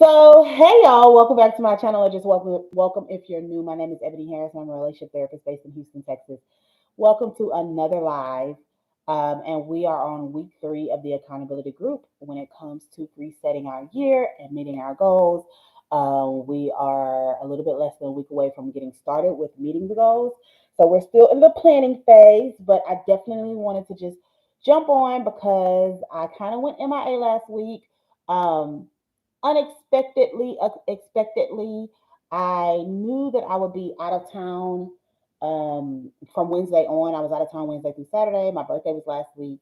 So, hey y'all, welcome back to my channel, or just welcome if you're new. My name is Eboni Harris. I'm a relationship therapist based in Houston, Texas. Welcome to another live. And we are on week 3 of the accountability group when it comes to resetting our year and meeting our goals. We are a little bit less than a week away from getting started with meeting the goals. So, we're still in the planning phase, but I definitely wanted to just jump on because I kind of went MIA last week. Um, Expectedly, I knew that I would be out of town from Wednesday on. I was out of town Wednesday through Saturday. My birthday was last week.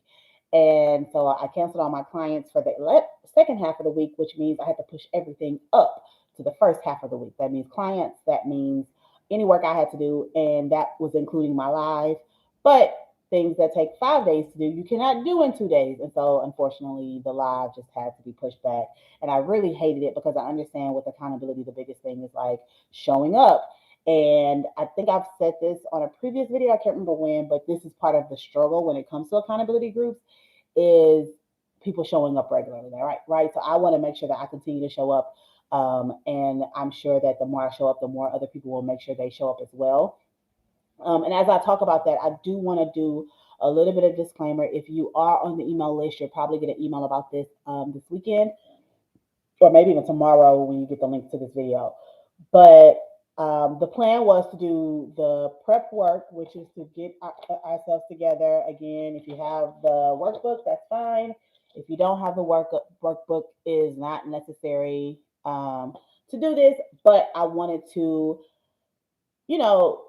And so I canceled all my clients for the second half of the week, which means I had to push everything up to the first half of the week. That means clients, that means any work I had to do, and that was including my live. But things that take 5 days to do, you cannot do in 2 days. And so, unfortunately, the live just had to be pushed back. And I really hated it because I understand with accountability, the biggest thing is like showing up. And I think I've said this on a previous video, I can't remember when, but this is part of the struggle when it comes to accountability groups is people showing up regularly, right? Right. So I want to make sure that I continue to show up. And I'm sure that the more I show up, the more other people will make sure they show up as well. And as I talk about that, I do want to do a little bit of disclaimer. If you are on the email list, you'll probably get an email about this weekend, or maybe even tomorrow when you get the link to this video. But the plan was to do the prep work, which is to get ourselves together. Again, if you have the workbook, that's fine. If you don't have the workbook, is not necessary to do this. But I wanted to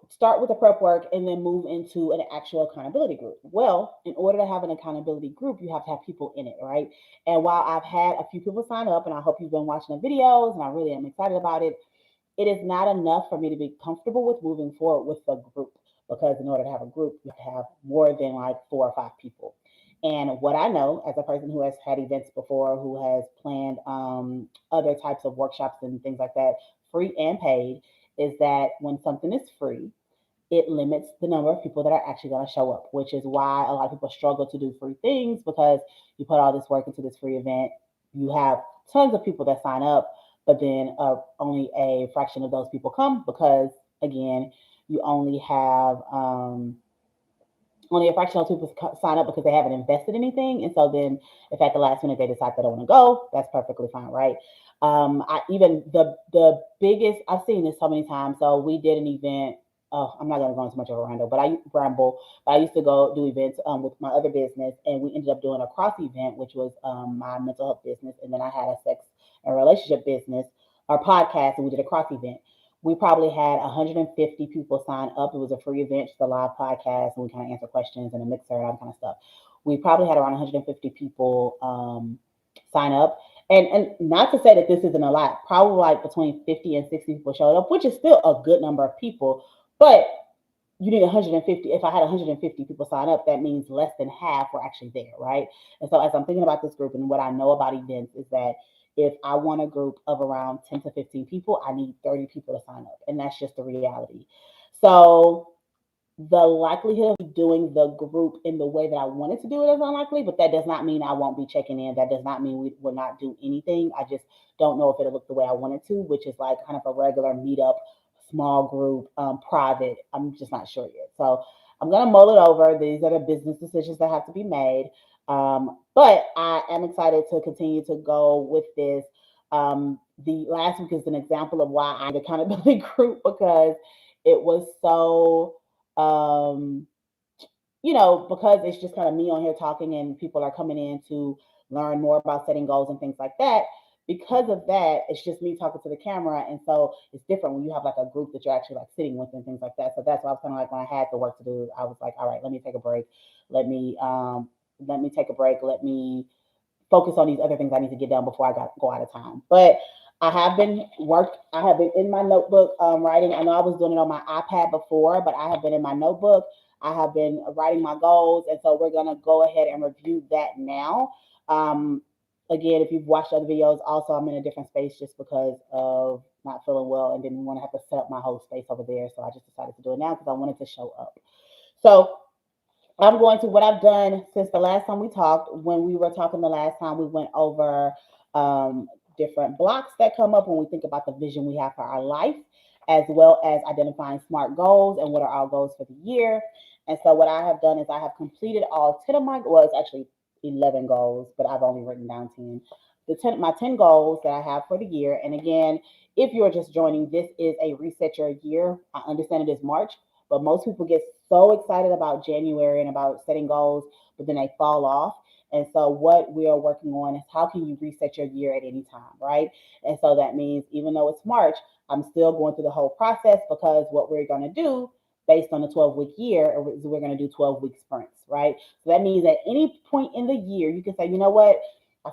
start with the prep work and then move into an actual accountability group. Well, in order to have an accountability group, you have to have people in it, right? And while I've had a few people sign up, and I hope you've been watching the videos, and I really am excited about it, it is not enough for me to be comfortable with moving forward with the group, because in order to have a group, you have to have more than like 4 or 5 people. And what I know as a person who has had events before, who has planned other types of workshops and things like that, free and paid, is that when something is free, it limits the number of people that are actually going to show up, which is why a lot of people struggle to do free things, because you put all this work into this free event. You have tons of people that sign up, but then only a fraction of those people come because, again, you only a fraction of people sign up because they haven't invested anything. And so then if at the last minute they decide they don't want to go, that's perfectly fine, right? I even the biggest, I've seen this so many times. So we did an event. Oh, I'm not going to go into much of a ramble, but I used to go do events with my other business, and we ended up doing a cross event, which was my mental health business, and then I had a sex and relationship business, our podcast, and we did a cross event. We probably had 150 people sign up. It was a free event, just a live podcast, and we kind of answer questions and a mixer and all that kind of stuff. We probably had around 150 people sign up. And not to say that this isn't a lot, probably like between 50 and 60 people showed up, which is still a good number of people. But you need 150. If I had 150 people sign up, that means less than half were actually there, right? And so as I'm thinking about this group and what I know about events is that if I want a group of around 10 to 15 people, I need 30 people to sign up. And that's just the reality. So the likelihood of doing the group in the way that I wanted to do it is unlikely, but that does not mean I won't be checking in. That does not mean we will not do anything. I just don't know if it'll look the way I want it to, which is like kind of a regular meetup, small group, private. I'm just not sure yet. So I'm going to mull it over. These are the business decisions that have to be made. But I am excited to continue to go with this. The last week is an example of why I accountability group, because it was so because it's just kind of me on here talking and people are coming in to learn more about setting goals and things like that. Because of that, it's just me talking to the camera. And so it's different when you have like a group that you're actually like sitting with and things like that. So that's why I was kind of like, when I had the work to do, I was like, all right, let me take a break. Let me take a break. Let me focus on these other things I need to get done before I go out of town. But I have been in my notebook writing. I know I was doing it on my iPad before, but I have been in my notebook. I have been writing my goals. And so we're going to go ahead and review that now. Again, if you've watched other videos, also I'm in a different space just because of not feeling well and didn't want to have to set up my whole space over there. So I just decided to do it now because I wanted to show up. So I'm going to what I've done since the last time we talked. When we were talking the last time, we went over different blocks that come up when we think about the vision we have for our life, as well as identifying SMART goals and what are our goals for the year. And so what I have done is I have completed all 10 of my, well, it's actually 11 goals, but I've only written down 10. My 10 goals that I have for the year. And again, if you're just joining, this is a reset your year. I understand it is March, but most people get so excited about January and about setting goals, but then they fall off. And so what we are working on is how can you reset your year at any time, right? And so that means even though it's March, I'm still going through the whole process because what we're going to do based on the 12-week year is we're going to do 12-week sprints, right? So that means at any point in the year, you can say, you know what? I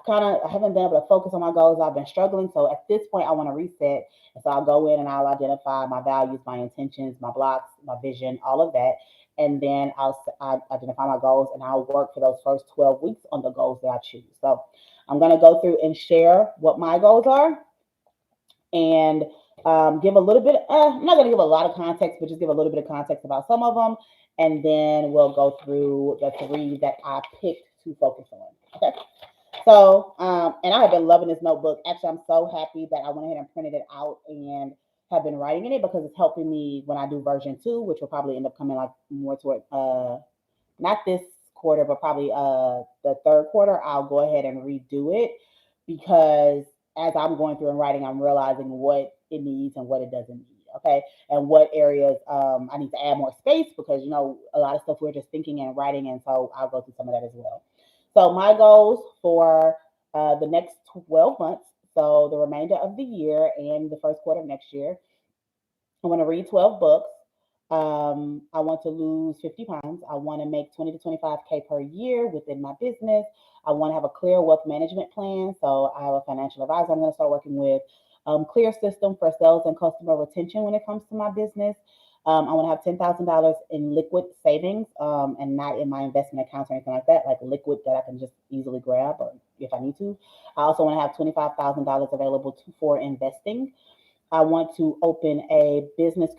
haven't been able to focus on my goals. I've been struggling. So at this point, I want to reset. And so I'll go in and I'll identify my values, my intentions, my blocks, my vision, all of that. And then I identify my goals and I'll work for those first 12 weeks on the goals that I choose. So I'm going to go through and share what my goals are and give a little bit. I'm not going to give a lot of context, but just give a little bit of context about some of them. And then we'll go through the three that I picked to focus on. Okay. So, and I have been loving this notebook. Actually, I'm so happy that I went ahead and printed it out and have been writing in it because it's helping me when I do version 2, which will probably end up coming like more toward not this quarter, but probably the third quarter. I'll go ahead and redo it because as I'm going through and writing, I'm realizing what it needs and what it doesn't need. Okay, and what areas I need to add more space because a lot of stuff we're just thinking and writing, and so I'll go through some of that as well. So my goals for the next 12 months, so the remainder of the year and the first quarter of next year, I want to read 12 books. I want to lose 50 pounds. I want to make 20 to 25K per year within my business. I want to have a clear wealth management plan. So I have a financial advisor I'm going to start working with. Clear system for sales and customer retention when it comes to my business. I want to have $10,000 in liquid savings and not in my investment accounts or anything like that, like liquid that I can just easily grab or if I need to. I also want to have $25,000 available for investing. I want to open a business.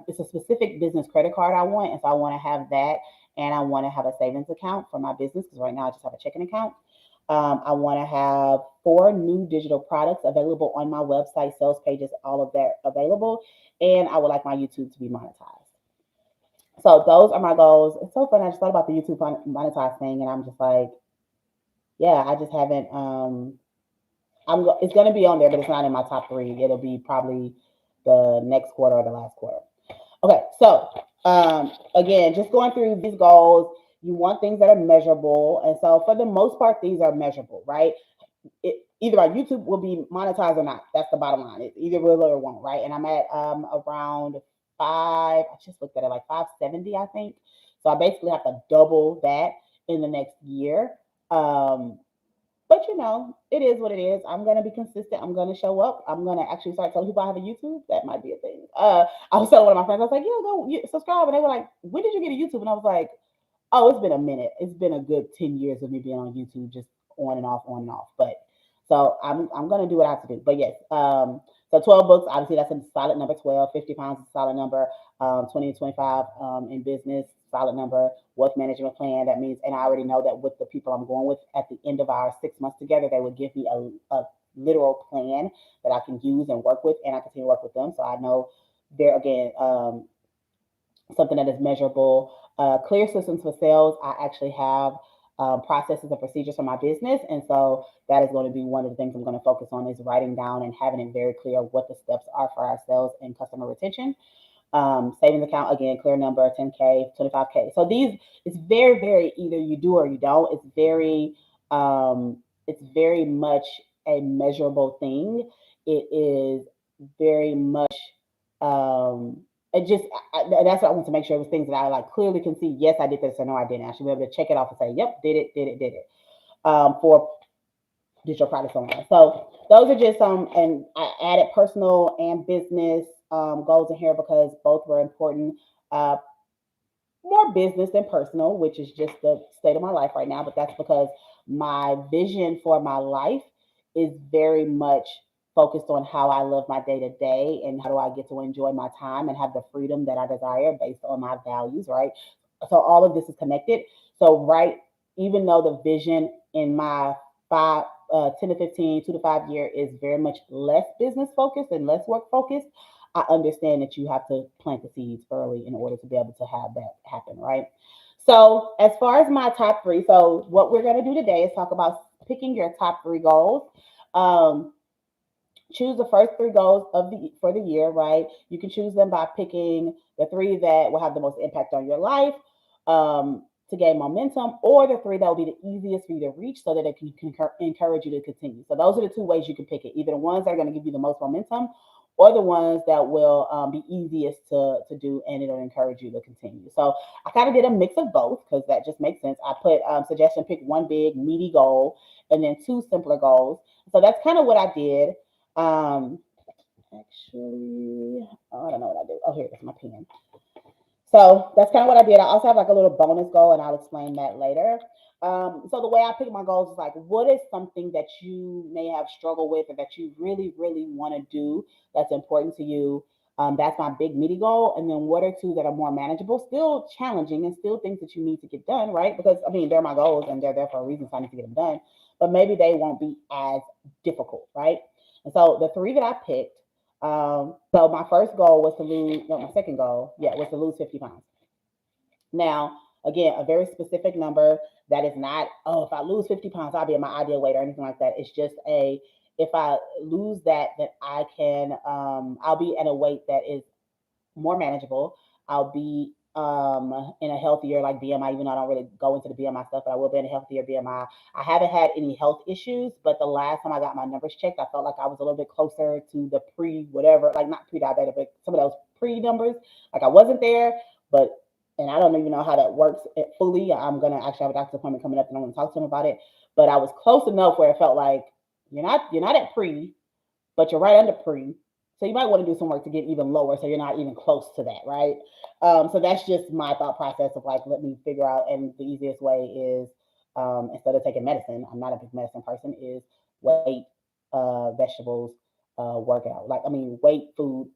It's a specific business credit card I want. And so I want to have that. And I want to have a savings account for my business because right now I just have a checking account. I want to have 4 new digital products available on my website, sales pages, all of that available. And I would like my YouTube to be monetized. So those are my goals. It's so funny. I just thought about the YouTube monetized thing and I'm just like, yeah, I just haven't, it's going to be on there, but it's not in my top 3. It'll be probably the next quarter or the last quarter. Okay, so again, just going through these goals, you want things that are measurable. And so for the most part, these are measurable, right? Either our YouTube will be monetized or not. That's the bottom line. It either will or won't, right? And I'm at around 5, I just looked at it, like 570, I think. So I basically have to double that in the next year. But it is what it is. I'm gonna be consistent. I'm gonna show up. I'm gonna actually start telling people I have a YouTube. That might be a thing. I was telling one of my friends, I was like, yeah, go subscribe. And they were like, when did you get a YouTube? And I was like, oh, it's been a minute. It's been a good 10 years of me being on YouTube, just on and off, on and off. But so I'm gonna do what I have to do. But yes, so 12 books, obviously that's a solid number. 12, 50 pounds is a solid number. 20 to 25 in business, solid number. Wealth management plan. That means, and I already know that with the people I'm going with at the end of our 6 months together, they would give me a literal plan that I can use and work with, and I continue to work with them. So I know there again, something that is measurable. Clear systems for sales. I actually have processes and procedures for my business, and so that is going to be one of the things I'm going to focus on is writing down and having it very clear what the steps are for our sales and customer retention. Savings account, again, clear number, 10K, 25K. So these, it's very, very either you do or you don't. It's very much a measurable thing. It is very much, it just, that's what I want to make sure it was things that I like clearly can see. Yes, I did this or no, I didn't. I should be able to check it off and say, yep, did it. For digital products online. So those are just some, and I added personal and business goals in here because both were important. More business than personal, which is just the state of my life right now. But that's because my vision for my life is very much focused on how I live my day to day and how do I get to enjoy my time and have the freedom that I desire based on my values, right? So all of this is connected. So, right, even though the vision in my 10 to 15, 2 to 5 year is very much less business focused and less work focused, I understand that you have to plant the seeds early in order to be able to have that happen, right? So, as far as my top three, so what we're going to do today is talk about picking your top three goals. Um, Choose the first three goals of the for the year, right? You can choose them by picking the three that will have the most impact on your life, to gain momentum, or the three that will be the easiest for you to reach so that it can encourage you to continue. So those are the two ways you can pick it: either the ones that are going to give you the most momentum, or the ones that will be easiest to do and it'll encourage you to continue. So I kind of did a mix of both because that just makes sense. I put suggestion: pick one big meaty goal and then two simpler goals. So that's kind of what I did. um, Actually, oh, I don't know what I did. Oh, here it is, my pen. So that's kind of what I did. I also have like a little bonus goal, and I'll explain that later. So the way I pick my goals is like, what is something that you may have struggled with, or that you really, really want to do that's important to you? That's my big meaty goal. And then what are two that are more manageable, still challenging, and still things that you need to get done, right? Because I mean, they're my goals and they're there for a reason, so I need to get them done. But maybe they won't be as difficult, right? And so the three that I picked, so my first goal was to lose, no, my second goal, yeah, was to lose 50 pounds. Now, again, a very specific number that is not, oh, if I lose 50 pounds, I'll be at my ideal weight or anything like that. It's just a, if I lose that, then I can, I'll be at a weight that is more manageable. I'll be in a healthier like BMI, even though I don't really go into the BMI stuff, but I will be in a healthier BMI. I haven't had any health issues, but the last time I got my numbers checked, I felt like I was a little bit closer to the pre whatever, like not pre diabetic, but some of those pre numbers. Like I wasn't there, but and I don't even know how that works fully. I'm gonna actually have a doctor's appointment coming up, and I'm gonna talk to him about it. But I was close enough where it felt like you're not at pre, but you're right under pre. So you might want to do some work to get even lower so you're not even close to that, right? So that's just my thought process of like, let me figure out. And the easiest way is instead of taking medicine, I'm not a big medicine person, is weight, vegetables, workout. Like, I mean, weight, food,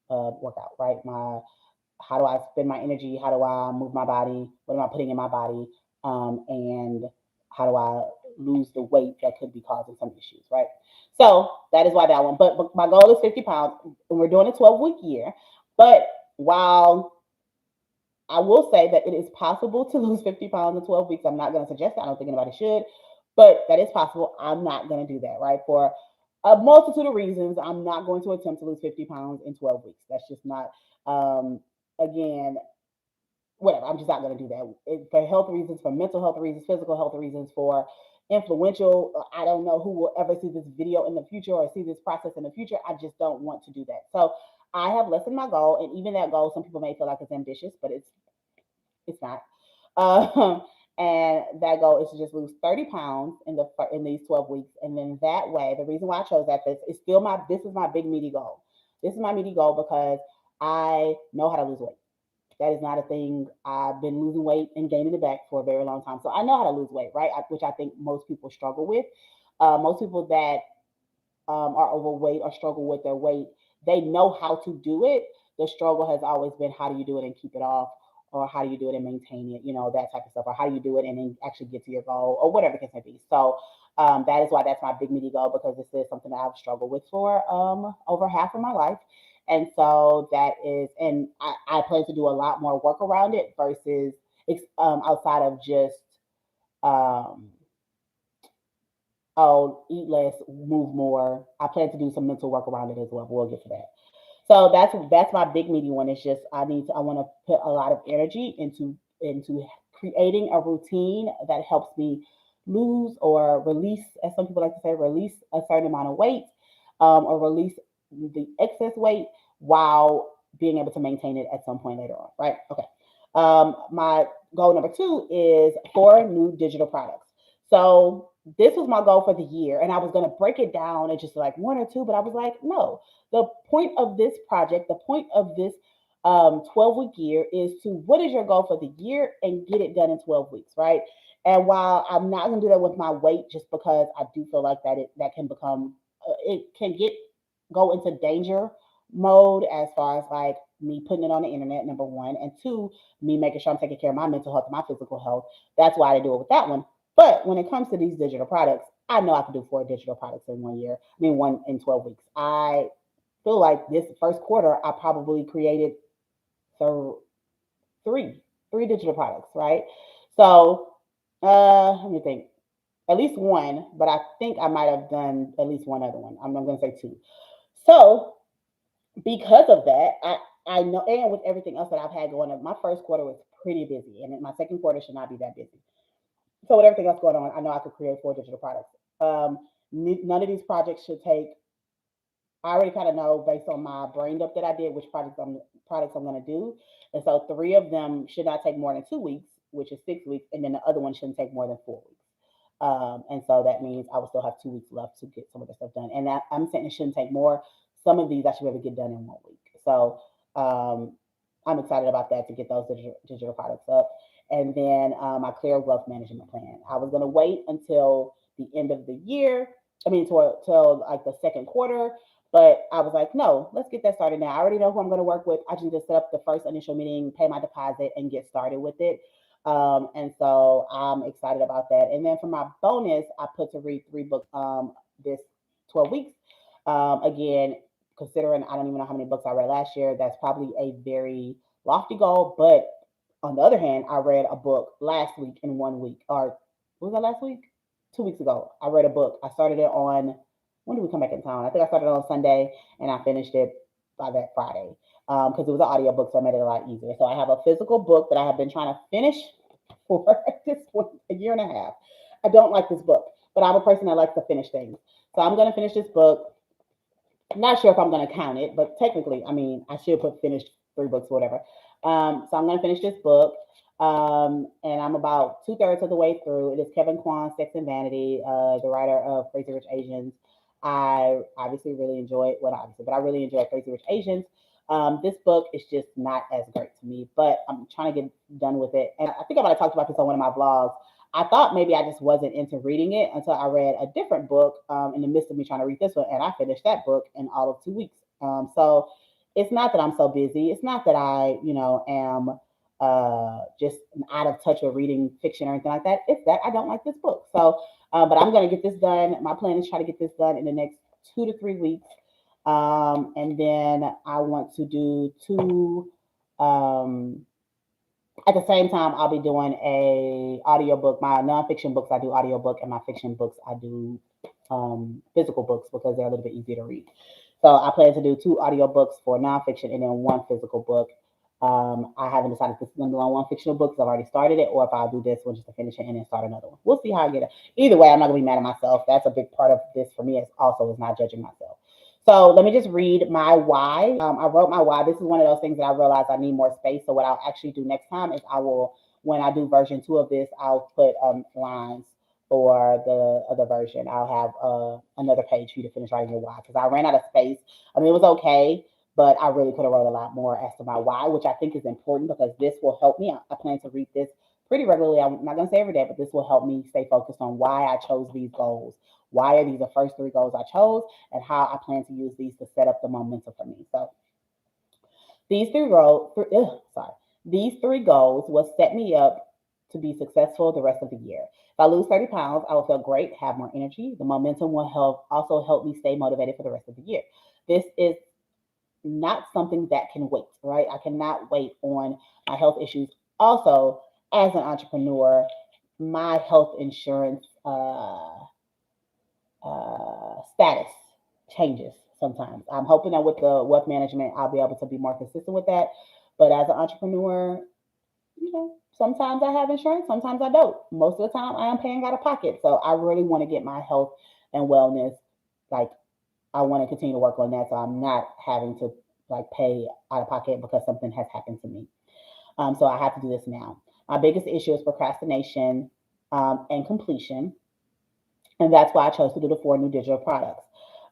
workout, right? How do I spend my energy? How do I move my body? What am I putting in my body? And how do I lose the weight that could be causing some issues, right? So that is why that one. But my goal is 50 pounds, and we're doing a 12-week year. But while I will say that it is possible to lose 50 pounds in 12 weeks, I'm not going to suggest that. I don't think anybody should, but that is possible. I'm not going to do that, right? For a multitude of reasons, I'm not going to attempt to lose 50 pounds in 12 weeks. That's just not, again, whatever. I'm just not going to do that. For health reasons, for mental health reasons, physical health reasons, for influential. I don't know who will ever see this video in the future or see this process in the future. I just don't want to do that. So I have lessened my goal, and even that goal, some people may feel like it's ambitious, but it's not. And that goal is to just lose 30 pounds in these 12 weeks, and then that way, the reason why I chose that is still this is my big meaty goal. This is my meaty goal because I know how to lose weight. That is not a thing. I've been losing weight and gaining it back for a very long time. So I know how to lose weight, right? Which I think most people struggle with. Most people that are overweight or struggle with their weight, they know how to do it. The struggle has always been how do you do it and keep it off, or how do you do it and maintain it, that type of stuff, or how do you do it and then actually get to your goal, or whatever the case may be. So that is why that's my big meaty goal, because this is something that I've struggled with for over half of my life. And so that is, and I plan to do a lot more work around it versus outside of just um, oh, eat less, move more. I plan to do some mental work around it as well. But we'll get to that. So that's my big meaty one. It's just I want to put a lot of energy into creating a routine that helps me lose or release, as some people like to say, release a certain amount of weight, or release the excess weight while being able to maintain it at some point later on. Right? Okay. My goal number two is 4 new digital products. So this was my goal for the year, and I was going to break it down and just like one or two, but I was like, no. The point of this project, the point of this 12-week year is to what is your goal for the year and get it done in 12 weeks, right? And while I'm not going to do that with my weight, just because I do feel like that can become, it can go into danger mode as far as like me putting it on the internet, number one, and two, me making sure I'm taking care of my mental health, my physical health. That's why I do it with that one. But when it comes to these digital products, I know I could do 4 digital products in 1 year. I mean, one in 12 weeks. I feel like this first quarter, I probably created th- three, three digital products, right? So, let me think. At least one, but I think I might have done at least one other one. I'm going to say two. So, because of that, I know, and with everything else that I've had going on, my first quarter was pretty busy, and my second quarter should not be that busy. So with everything else going on, I know I could create 4 digital products. Um, None of these projects should take. I already kind of know based on my brain dump that I did which projects I'm going to do, and so 3 of them should not take more than 2 weeks, which is 6 weeks, and then the other one shouldn't take more than 4 weeks. And so that means I will still have 2 weeks left to get some of the stuff done. And I'm saying it shouldn't take more. Some of these I should be able to get done in 1 week. So um, I'm excited about that to get those digital products up. And then my clear wealth management plan. I was going to wait until the end of the year. I mean, till like the second quarter. But I was like, no, let's get that started now. I already know who I'm going to work with. I just need to set up the first initial meeting, pay my deposit, and get started with it. And so I'm excited about that. And then for my bonus, I put to read 3 books this 12 weeks. Again, considering I don't even know how many books I read last year, that's probably a very lofty goal. But on the other hand, I read a book last week in 1 week. Or was that last week? 2 weeks ago. I read a book. I started it on, when did we come back in town? I think I started on Sunday and I finished it by that Friday because it was an audio book, so I made it a lot easier. So I have a physical book that I have been trying to finish for at this point a year and a half. I don't like this book, but I'm a person that likes to finish things. So I'm going to finish this book. I'm not sure if I'm going to count it, but technically, I mean, I should put finished 3 books or whatever. So I'm going to finish this book. And I'm about 2/3 of the way through. It is Kevin Kwan's Sex and Vanity, the writer of Crazy Rich Asians. I obviously really enjoy it. Well, obviously, but I really enjoy Crazy Rich Asians. This book is just not as great to me, but I'm trying to get done with it. And I think I might have talked about this on one of my vlogs. I thought maybe I just wasn't into reading it until I read a different book in the midst of me trying to read this one, and I finished that book in all of 2 weeks. So it's not that I'm so busy. It's not that I, am just out of touch with reading fiction or anything like that. It's that I don't like this book. So, but I'm going to get this done. My plan is try to get this done in the next 2 to 3 weeks. And then I want to do two. At the same time, I'll be doing a audiobook. My nonfiction books, I do audiobook, and my fiction books, I do physical books because they're a little bit easier to read. So I plan to do 2 audiobooks for nonfiction and then one physical book. I haven't decided if this is going to be on one fictional book because I've already started it, or if I'll do this one just to finish it and then start another one. We'll see how I get it. Either way, I'm not going to be mad at myself. That's a big part of this for me. Is also is not judging myself. So let me just read my why. I wrote my why. This is one of those things that I realized I need more space. So what I'll actually do next time is I will, when I do version 2 of this, I'll put lines for the other version. I'll have another page for you to finish writing your why because I ran out of space. I mean, it was okay, but I really could have wrote a lot more as to my why, which I think is important because this will help me. I plan to read this pretty regularly. I'm not going to say every day, but this will help me stay focused on why I chose these goals. Why are these the first 3 goals I chose, and how I plan to use these to set up the momentum for me. So these 3 goals, these 3 goals will set me up to be successful the rest of the year. If I lose 30 pounds, I will feel great, have more energy. The momentum will help me stay motivated for the rest of the year. This is not something that can wait, right? I cannot wait on my health issues. Also, as an entrepreneur, my health insurance status changes sometimes. I'm hoping that with the wealth management, I'll be able to be more consistent with that. But as an entrepreneur, sometimes I have insurance, sometimes I don't. Most of the time, I am paying out of pocket. So I really want to get my health and wellness, like, I want to continue to work on that so I'm not having to like pay out of pocket because something has happened to me. So I have to do this now. My biggest issue is procrastination and completion. And that's why I chose to do the 4 new digital products.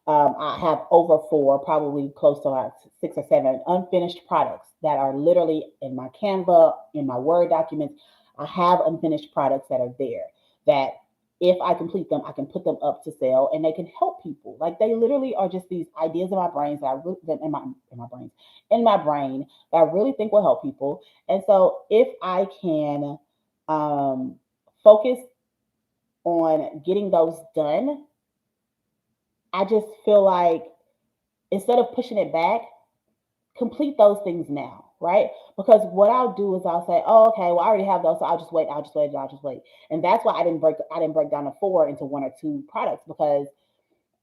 I have over 4, probably close to like 6 or 7 unfinished products that are literally in my Canva, in my Word documents. I have unfinished products that are there that if I complete them, I can put them up to sale and they can help people. Like they literally are just these ideas in my brains that I really, in my brain that I really think will help people. And so if I can um, focus on getting those done, I just feel like instead of pushing it back, complete those things now, right? Because what I'll do is I'll say, oh, okay, well, I already have those, so I'll just wait, I'll just wait, I'll just wait. And that's why I didn't break down the four into one or two products because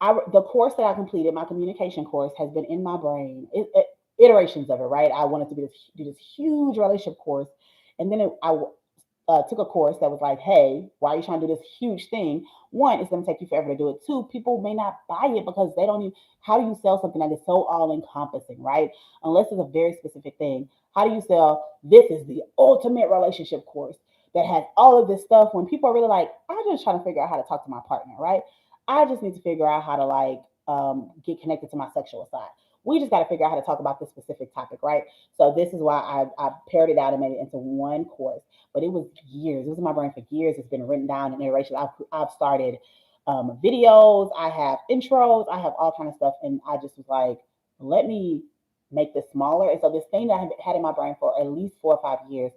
the course that I completed, my communication course, has been in my brain. Iterations of it, right? I wanted to do this huge relationship course, and then I took a course that was like, hey, why are you trying to do this huge thing? One, it's going to take you forever to do it. Two, people may not buy it because they don't even, how do you sell something that is so all encompassing, right? Unless it's a very specific thing. How do you sell, this is the ultimate relationship course that has all of this stuff when people are really like, I'm just trying to figure out how to talk to my partner, right? I just need to figure out how to like get connected to my sexual side. We just got to figure out how to talk about this specific topic, right? So this is why I pared it out and made it into one course. But it was years. It was in my brain for years. It's been written down in iterations. I've started videos. I have intros. I have all kind of stuff. And I just was like, let me make this smaller. And so this thing that I had in my brain for at least 4 or 5 years,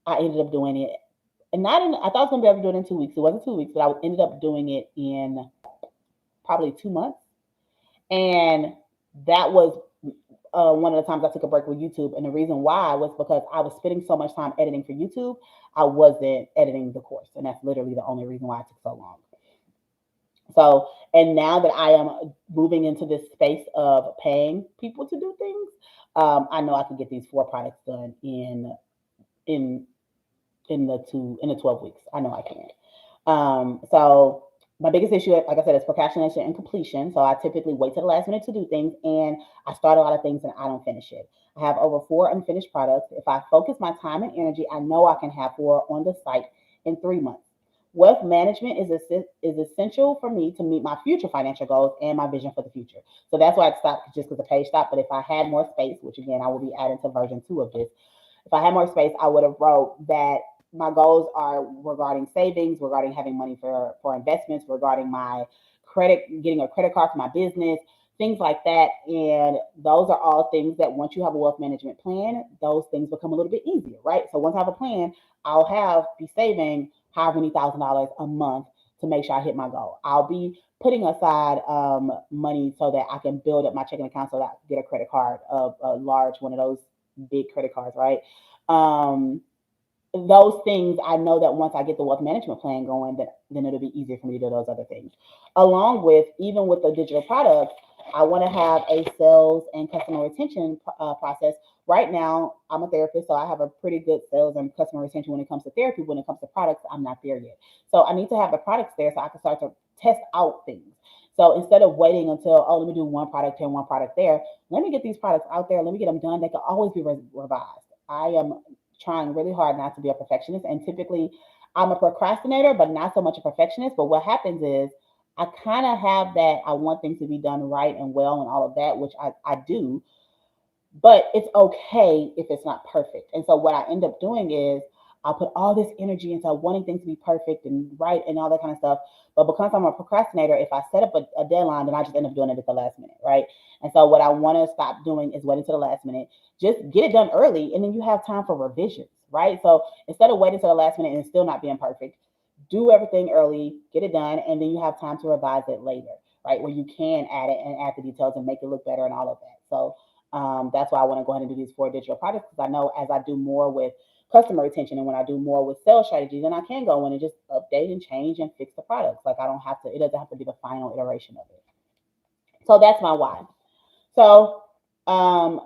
I ended up doing it. And not in, I thought I was going to be able to do it in 2 weeks. It wasn't 2 weeks, but I ended up doing it in probably 2 months. And that was one of the times I took a break with YouTube. And the reason why was because I was spending so much time editing for YouTube, I wasn't editing the course. And that's literally the only reason why it took so long. So, and now that I am moving into this space of paying people to do things, I know I can get these four products done in in the 12 weeks. I know I can. So my biggest issue, like I said, is procrastination and completion. So I typically wait till the last minute to do things, and I start a lot of things and I don't finish it. I have over four unfinished products. If I focus my time and energy, I know I can have four on the site in 3 months. Wealth management is essential for me to meet my future financial goals and my vision for the future. So that's why I stopped just because the page stopped. But if I had more space, which again I will be adding to version 2 of this, if I had more space, I would have wrote that my goals are regarding savings, regarding having money for investments, regarding my credit, getting a credit card for my business, things like that. And those are all things that once you have a wealth management plan, those things become a little bit easier, right? So once I have a plan, I'll be saving however many $1,000s a month to make sure I hit my goal. I'll be putting aside money so that I can build up my checking account so that I can get a credit card, of a large one of those big credit cards, right? Um, those things I know that once I get the wealth management plan going, that then it'll be easier for me to do those other things. Along with even with the digital products, I want to have a sales and customer retention process. Right now, I'm a therapist, so I have a pretty good sales and customer retention when it comes to therapy. When it comes to products, I'm not there yet. So I need to have the products there so I can start to test out things. So instead of waiting until, oh, let me do one product here, one product there, let me get these products out there. Let me get them done. They can always be revised. I am trying really hard not to be a perfectionist. And typically, I'm a procrastinator, but not so much a perfectionist. But what happens is I kind of have that I want things to be done right and well and all of that, which I do, but it's okay if it's not perfect. And so what I end up doing is I'll put all this energy into wanting things to be perfect and right and all that kind of stuff. But because I'm a procrastinator, if I set up a deadline, then I just end up doing it at the last minute, right? And so what I want to stop doing is waiting to the last minute. Just get it done early, and then you have time for revisions, right? So instead of waiting to the last minute and still not being perfect, do everything early, get it done, and then you have time to revise it later, right? Where you can add it and add the details and make it look better and all of that. So that's why I want to go ahead and do these four digital products because I know as I do more with customer retention and when I do more with sales strategies, then I can go in and just update and change and fix the products. Like I don't have to, it doesn't have to be the final iteration of it. So that's my why. So um,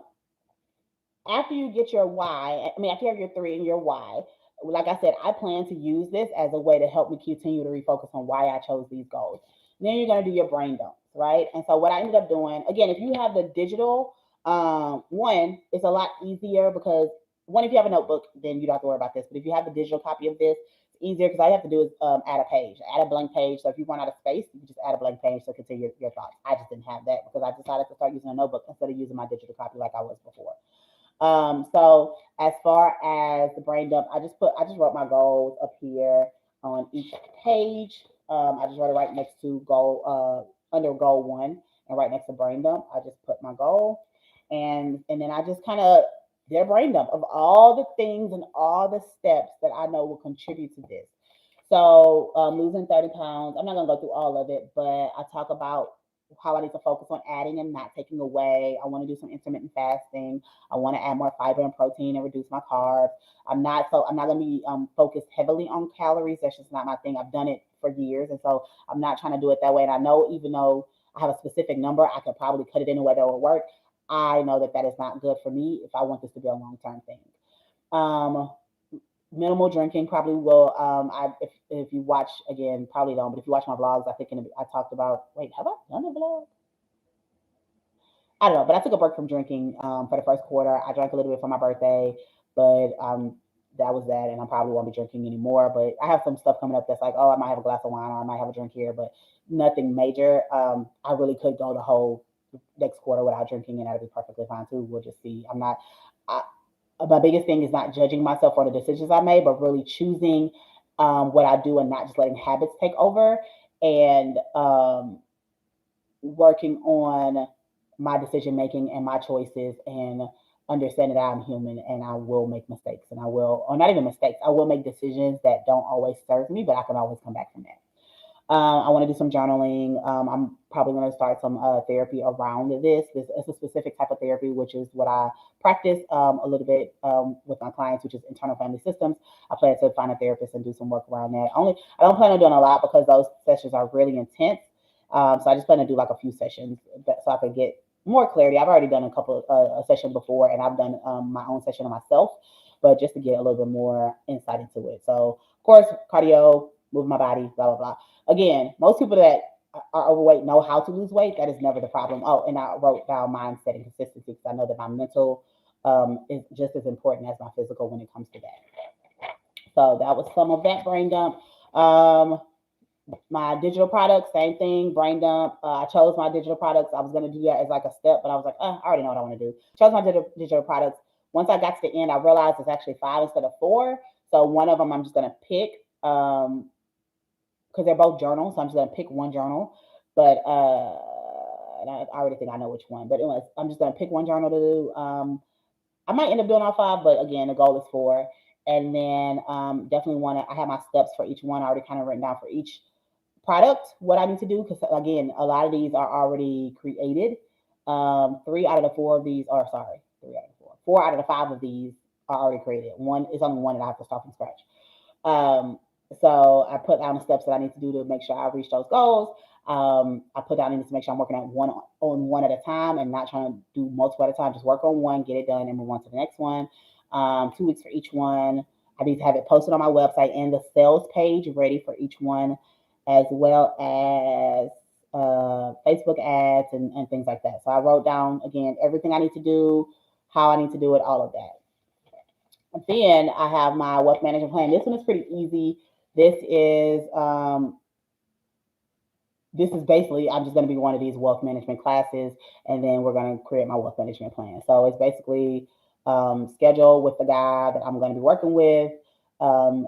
after you get your why, I mean, after you have your three and your why, like I said, I plan to use this as a way to help me continue to refocus on why I chose these goals. And then you're going to do your brain dumps, right? And so what I ended up doing, again, if you have the digital one, it's a lot easier because one, if you have a notebook, then you don't have to worry about this. But if you have the digital copy of this, it's easier because all you have to do is add a page, add a blank page. So if you run out of space, you can just add a blank page to continue your thoughts. I just didn't have that because I decided to start using a notebook instead of using my digital copy like I was before. So as far as the brain dump, I just wrote my goals up here on each page. I just wrote it right next to under goal one and right next to brain dump. I just put my goal and then I just kind of did a brain dump of all the things and all the steps that I know will contribute to this. So losing 30 pounds. I'm not gonna go through all of it, but I talk about how I need to focus on adding and not taking away. I want to do some intermittent fasting. I want to add more fiber and protein and reduce my carbs. I'm not gonna be focused heavily on calories. That's just not my thing. I've done it for years, and so I'm not trying to do it that way. And I know even though I have a specific number, I could probably cut it in a way that will work. I know that that is not good for me if I want this to be a long term thing. Um, Minimal drinking probably will. If you watch again, probably don't. But if you watch my vlogs, I think I talked about. Wait, have I done a vlog? I don't know, but I took a break from drinking for the first quarter. I drank a little bit for my birthday, but that was that, and I probably won't be drinking anymore. But I have some stuff coming up that's like, oh, I might have a glass of wine or I might have a drink here, but nothing major. I really could go the whole next quarter without drinking, and that'll be perfectly fine too. We'll just see. I'm not. I, my biggest thing is not judging myself for the decisions I made, but really choosing what I do and not just letting habits take over, and working on my decision making and my choices, and understanding that I'm human and I will make mistakes, and I will, or not even mistakes, I will make decisions that don't always serve me, but I can always come back from that. I want to do some journaling. I'm probably going to start some therapy around this. This is a specific type of therapy, which is what I practice a little bit with my clients, which is internal family systems. I plan to find a therapist and do some work around that. Only I don't plan on doing a lot because those sessions are really intense. So I just plan to do like a few sessions so I can get more clarity. I've already done a couple a session before, and I've done my own session on myself, but just to get a little bit more insight into it. So of course, cardio, move my body, blah blah blah. Again, most people that are overweight know how to lose weight. That is never the problem. Oh, and I wrote down mindset and consistency because I know that my mental is just as important as my physical when it comes to that. So that was some of that brain dump. Um, my digital products, same thing, brain dump. I chose my digital products. I was going to do that as like a step, but I was like, I already know what I want to do. Chose my digital products. Once I got to the end, I realized it's actually five instead of four. So one of them I'm just going to pick. Because they're both journals. So I'm just gonna pick one journal. But and I already think I know which one. But anyways, I'm just gonna pick one journal to do. I might end up doing all five, but again, the goal is four. And then definitely want to. I have my steps for each one. I already kind of written down for each product what I need to do because again, a lot of these are already created. Three out of the four of these are sorry, three out of the four. Four out of the five of these are already created. One is only one that I have to start from scratch. Um, so I put down the steps that I need to do to make sure I reach those goals. I put down need to make sure I'm working at one at a time and not trying to do multiple at a time. Just work on one, get it done, and move on to the next one. 2 weeks for each one. I need to have it posted on my website and the sales page ready for each one, as well as Facebook ads and things like that. So I wrote down again everything I need to do, how I need to do it, all of that. Then I have my wealth management plan. This one is pretty easy. This is um, this is basically I'm just going to be one of these wealth management classes, and then we're going to create my wealth management plan. So it's basically scheduled with the guy that I'm going to be working with. Um,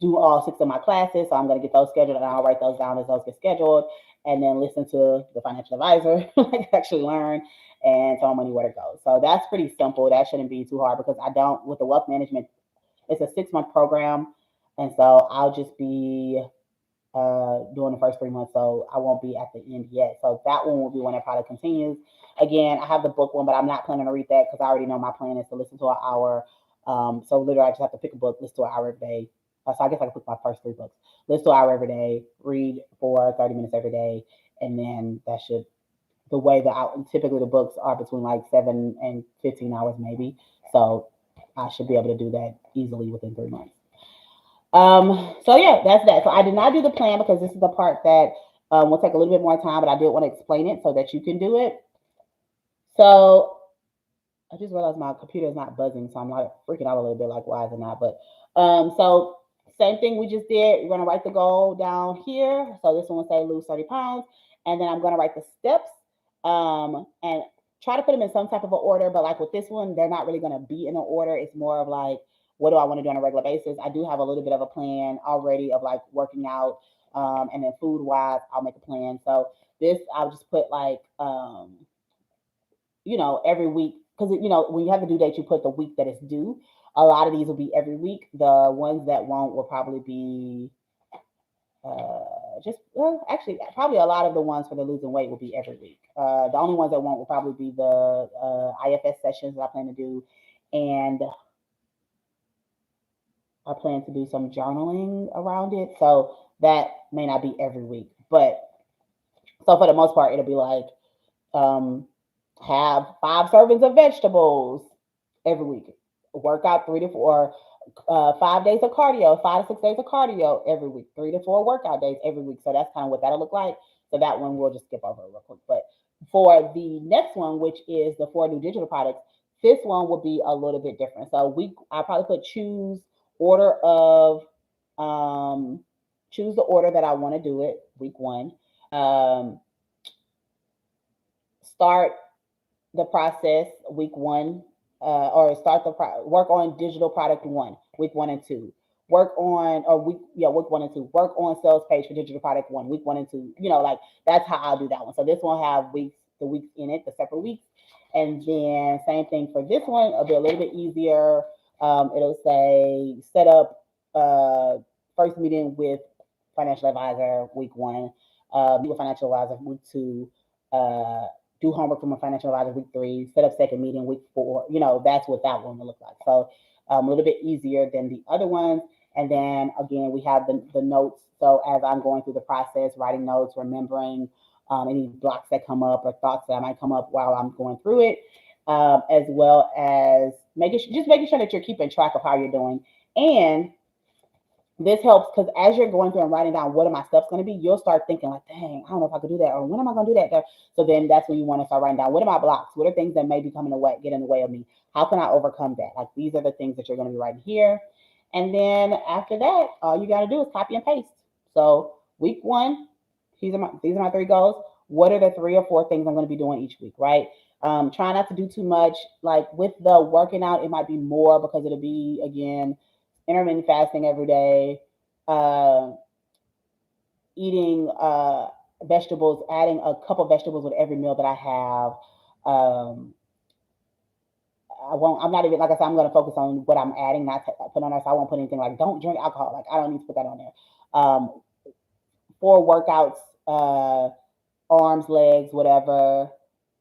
do all six of my classes. So I'm going to get those scheduled and I'll write those down as those get scheduled and then listen to the financial advisor, like actually learn and tell money where to go. So that's pretty simple. That shouldn't be too hard because I don't, with the wealth management, it's a 6 month program. And so I'll just be during the first 3 months. So I won't be at the end yet. So that one will be when it probably continues. Again, I have the book one, but I'm not planning to read that because I already know my plan is to listen to an hour. So literally, I just have to pick a book, listen to an hour every day. So I guess I can pick my first three books. Listen to an hour every day, read for 30 minutes every day, and then that should the way that typically the books are between like 7 and 15 hours maybe. So I should be able to do that easily within 3 months. So yeah, that's that. So I did not do the plan because this is the part that will take a little bit more time, but I did want to explain it so that you can do it. So I just realized my computer is not buzzing, so I'm like freaking out a little bit, like why is it not? But so same thing we just did. We're gonna write the goal down here. So this one will say lose 30 pounds, and then I'm gonna write the steps and try to put them in some type of an order. But like with this one, they're not really gonna be in an order. It's more of like what do I want to do on a regular basis. I do have a little bit of a plan already of like working out, and then food wise, I'll make a plan. So this I'll just put like every week because when you have a due date, you put the week that it's due. A lot of these will be every week. The ones that won't will probably be Actually, probably a lot of the ones for the losing weight will be every week. The only ones that won't will probably be the IFS sessions that I plan to do, and I plan to do some journaling around it. So that may not be every week, but so for the most part, it'll be like um, have 5 servings of vegetables every week. Work out 3 to 4, 5 days of cardio, 5 to 6 days of cardio every week, 3 to 4 workout days every week. So that's kind of what that'll look like. So that one we'll just skip over real quick. But for the next one, which is the 4 new digital products, this one will be a little bit different. So I probably put order of choose the order that I want to do it week one. Um, Start the process week one, or work on digital product one, week 1 and 2. Work on or week yeah week 1 and 2. Work on sales page for digital product one, week 1 and 2. Like that's how I'll do that one. So this one have the weeks in it, the separate weeks, and then same thing for this one. It'll be a little bit easier. It'll say set up first meeting with financial advisor week one, meet with financial advisor week 2. Do homework from a financial advisor week 3, set up second meeting week 4. That's what that one will look like. So a little bit easier than the other ones. And then again, we have the notes. So as I'm going through the process, writing notes, remembering any blocks that come up or thoughts that might come up while I'm going through it, as well as making sure that you're keeping track of how you're doing. And this helps because as you're going through and writing down what are my steps going to be, you'll start thinking like, dang, I don't know if I could do that, or when am I going to do that? So then that's when you want to start writing down what are my blocks, what are things that may be get in the way of me, how can I overcome that? Like these are the things that you're going to be writing here, and then after that, all you got to do is copy and paste. So week one, these are my 3 goals. What are the 3 or 4 things I'm going to be doing each week, right? Try not to do too much. Like with the working out, it might be more because it'll be again intermittent fasting every day, uh, eating vegetables, adding a couple vegetables with every meal that I have. I'm not even, like I said, I'm going to focus on what I'm adding, not put on there. So I won't put anything like don't drink alcohol. Like I don't need to put that on there. 4 workouts, arms, legs, whatever,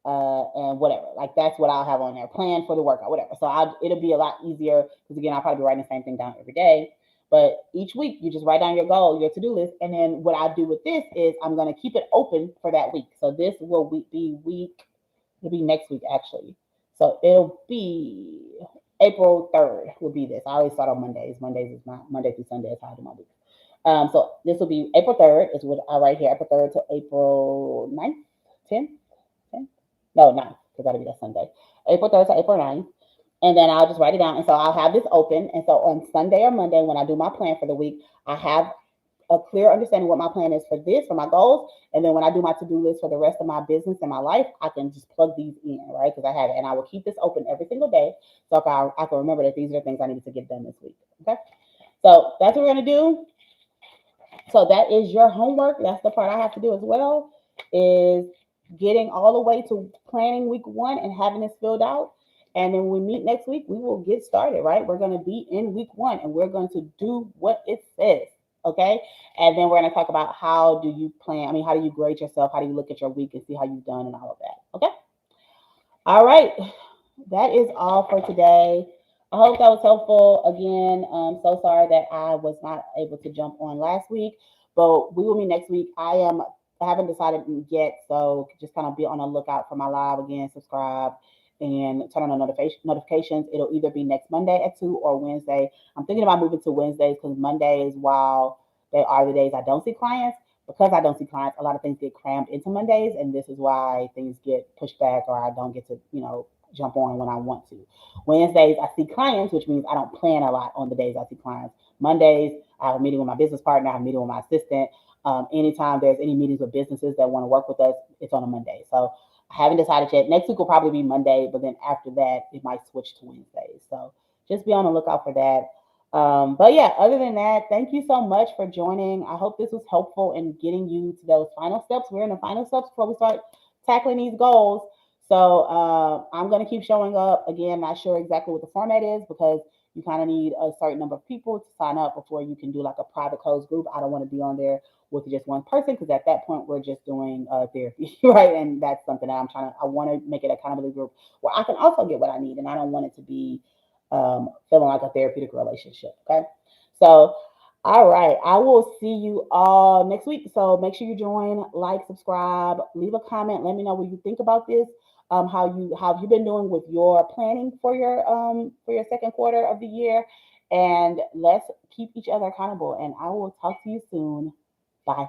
and whatever. Like that's what I'll have on there. Plan for the workout, whatever. So it'll be a lot easier because again, I'll probably be writing the same thing down every day. But each week you just write down your goal, your to-do list, and then what I do with this is I'm gonna keep it open for that week. So this will it'll be next week actually. So it'll be April 3rd will be this. I always start on Mondays. Mondays is my Monday through Sunday is how I do my week. So this will be April 3rd is what I write here, April 3rd to April 9th, 10th, 10th? No, 9th, because that'll be that Sunday. April 3rd to April 9th. And then I'll just write it down. And so I'll have this open. And so on Sunday or Monday, when I do my plan for the week, I have a clear understanding what my plan is for my goals. And then when I do my to-do list for the rest of my business and my life, I can just plug these in, right? Because I have it. And I will keep this open every single day. So I can remember that these are the things I needed to get done this week. Okay. So that's what we're going to do. So that is your homework. That's the part I have to do as well, is getting all the way to planning week 1 and having this filled out. And then when we meet next week, we will get started, right? We're going to be in week 1 and we're going to do what it says. Okay. And then we're going to talk about how do you grade yourself? How do you look at your week and see how you've done and all of that? Okay. All right. That is all for today. I hope that was helpful. Again, I'm so sorry that I was not able to jump on last week, but we will meet next week. I haven't decided yet, so just kind of be on the lookout for my live again. Subscribe and turn on the notifications. It'll either be next Monday at 2 or Wednesday. I'm thinking about moving to Wednesdays because Mondays, while they are the days I don't see clients, because I don't see clients, a lot of things get crammed into Mondays, and this is why things get pushed back or I don't get to, jump on when I want to. Wednesdays, I see clients, which means I don't plan a lot on the days I see clients. Mondays, I have a meeting with my business partner, I have a meeting with my assistant. Anytime there's any meetings with businesses that want to work with us, it's on a Monday. So I haven't decided yet. Next week will probably be Monday, but then after that, it might switch to Wednesdays. So just be on the lookout for that. But yeah, other than that, thank you so much for joining. I hope this was helpful in getting you to those final steps. We're in the final steps before we start tackling these goals. So I'm going to keep showing up. Again, not sure exactly what the format is because You kind of need a certain number of people to sign up before you can do like a private closed group. I don't want to be on there with just one person because at that point we're just doing therapy, right? And that's something that I want to make it a accountability group where I can also get what I need, and I don't want it to be feeling like a therapeutic relationship. Okay, so all right, I will see you all next week. So make sure you join, like, subscribe, leave a comment. Let me know what you think about this. How have you been doing with your planning for your second quarter of the year, and let's keep each other accountable. And I will talk to you soon. Bye.